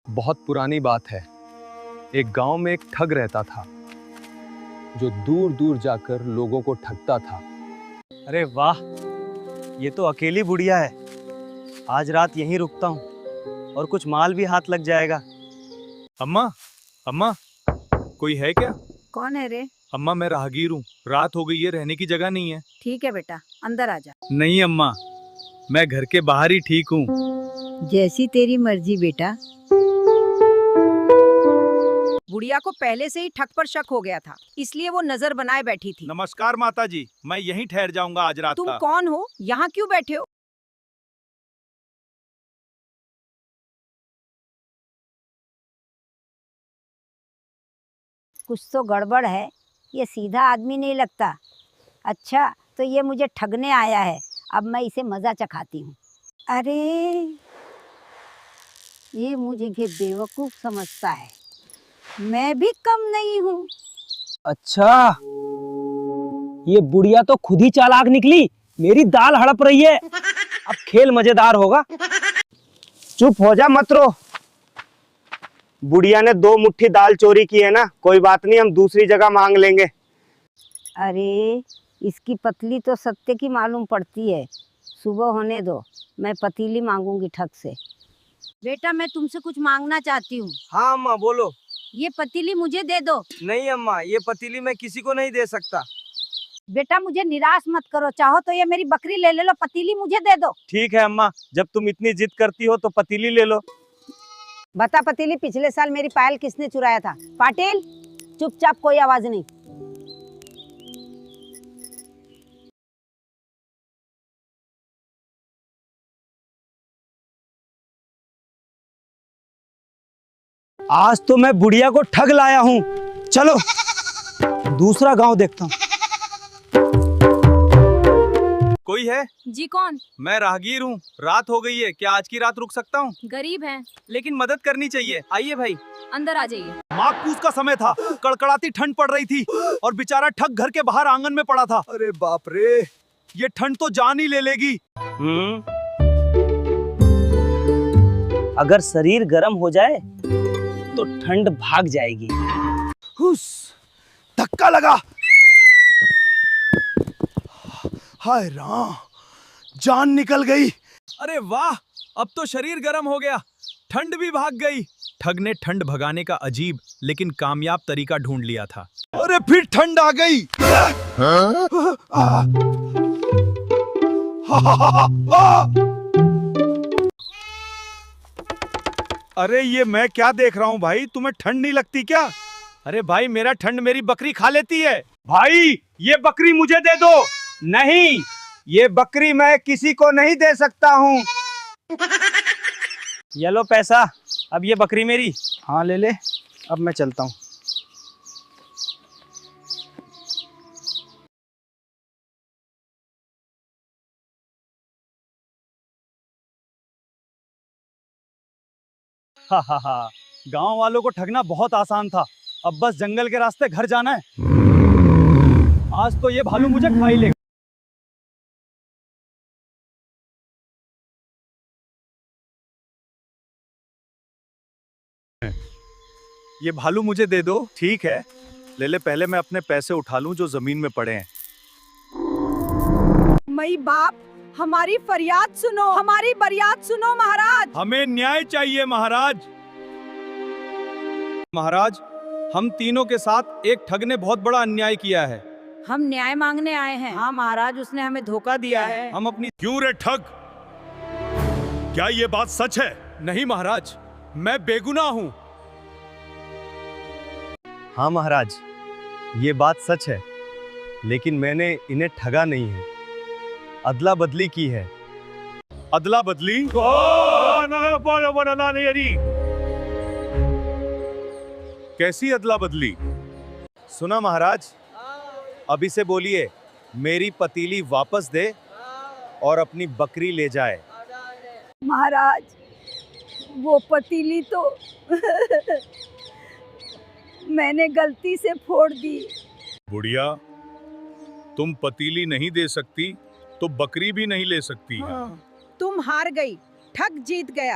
बहुत पुरानी बात है। एक गांव में एक ठग रहता था जो दूर दूर जाकर लोगों को ठगता था। अरे वाह, ये तो अकेली बुढ़िया है। आज रात यहीं रुकता हूँ और कुछ माल भी हाथ लग जाएगा। अम्मा, अम्मा, कोई है क्या? कौन है रे? अम्मा, मैं राहगीर हूँ। रात हो गई है, रहने की जगह नहीं है। ठीक है बेटा, अंदर आ जा। नहीं अम्मा, मैं घर के बाहर ही ठीक हूँ। जैसी तेरी मर्जी बेटा। बुढ़िया को पहले से ही ठग पर शक हो गया था, इसलिए वो नजर बनाए बैठी थी। नमस्कार माता जी, मैं यहीं ठहर जाऊंगा आज रात तुम का। कौन हो? यहाँ क्यों बैठे हो? कुछ तो गड़बड़ है, ये सीधा आदमी नहीं लगता। अच्छा, तो ये मुझे ठगने आया है। अब मैं इसे मज़ा चखाती हूँ। अरे, ये मुझे बेवकूफ़ समझता है। मैं भी कम नहीं हूँ। अच्छा, ये बुढ़िया तो खुद ही चालाक निकली, मेरी दाल हड़प रही है। अब खेल मजेदार होगा। चुप हो जा, मत रो। बुढ़िया ने 2 मुट्ठी दाल चोरी की है ना, कोई बात नहीं, हम दूसरी जगह मांग लेंगे। अरे, इसकी पतली तो सत्य की मालूम पड़ती है। सुबह होने दो, मैं पतीली मांगूंगी ठग से। बेटा, मैं तुमसे कुछ मांगना चाहती हूँ। हाँ अम्मा, बोलो। ये पतीली मुझे दे दो। नहीं अम्मा, ये पतीली मैं किसी को नहीं दे सकता। बेटा, मुझे निराश मत करो। चाहो तो ये मेरी बकरी ले लो, पतीली मुझे दे दो। ठीक है अम्मा, जब तुम इतनी जिद करती हो तो पतीली ले लो। बता पतीली, पिछले साल मेरी पायल किसने चुराया था? पाटिल, चुपचाप, कोई आवाज नहीं। आज तो मैं बुढ़िया को ठग लाया हूँ। चलो दूसरा गांव देखता हूँ। कोई है? जी कौन? मैं राहगीर हूँ। रात हो गई है, क्या आज की रात रुक सकता हूँ? गरीब हैं, लेकिन मदद करनी चाहिए। आइए भाई। अंदर आ जाइए। माघपूस का समय था, कड़कड़ाती ठंड पड़ रही थी और बेचारा ठग घर के बाहर आंगन में पड़ा था। अरे बाप रे, ये ठंड तो जान ही ले लेगी। अगर शरीर गर्म हो जाए तो ठंड भाग जाएगी। हुस, धक्का लगा। हाय राम, जान निकल गई। अरे वाह, अब तो शरीर गर्म हो गया, ठंड भी भाग गई। ठग ने ठंड भगाने का अजीब लेकिन कामयाब तरीका ढूंढ लिया था। अरे फिर ठंड आ गई। अरे ये मैं क्या देख रहा हूँ भाई, तुम्हें ठंड नहीं लगती क्या? अरे भाई, मेरा ठंड मेरी बकरी खा लेती है। भाई, ये बकरी मुझे दे दो। नहीं, ये बकरी मैं किसी को नहीं दे सकता हूँ। ये लो पैसा, अब ये बकरी मेरी। हाँ ले ले, अब मैं चलता हूँ। हा हा हा, गांव वालों को ठगना बहुत आसान था। अब बस जंगल के रास्ते घर जाना है। आज तो ये भालू मुझे खा ही लेगा। ये भालू मुझे दे दो। ठीक है, ले ले, पहले मैं अपने पैसे उठा लूं जो जमीन में पड़े हैं। मई बाप, हमारी फरियाद सुनो, हमारी बरियात सुनो महाराज। हमें न्याय चाहिए महाराज। महाराज, हम तीनों के साथ एक ठग ने बहुत बड़ा अन्याय किया है। हम न्याय मांगने आए हैं। हाँ महाराज, उसने हमें धोखा दिया है। हम अपनी... क्यों रे ठग, क्या ये बात सच है? नहीं महाराज, मैं बेगुनाह हूँ। हाँ महाराज, ये बात सच है, लेकिन मैंने इन्हें ठगा नहीं है, अदला बदली की है। अदला बदली? कैसी अदला बदली? सुना महाराज, अभी से बोलिए मेरी पतीली वापस दे और अपनी बकरी ले जाए। महाराज, वो पतीली तो मैंने गलती से फोड़ दी। बुढ़िया, तुम पतीली नहीं दे सकती तो बकरी भी नहीं ले सकती है। तुम हार गई, ठग जीत गया।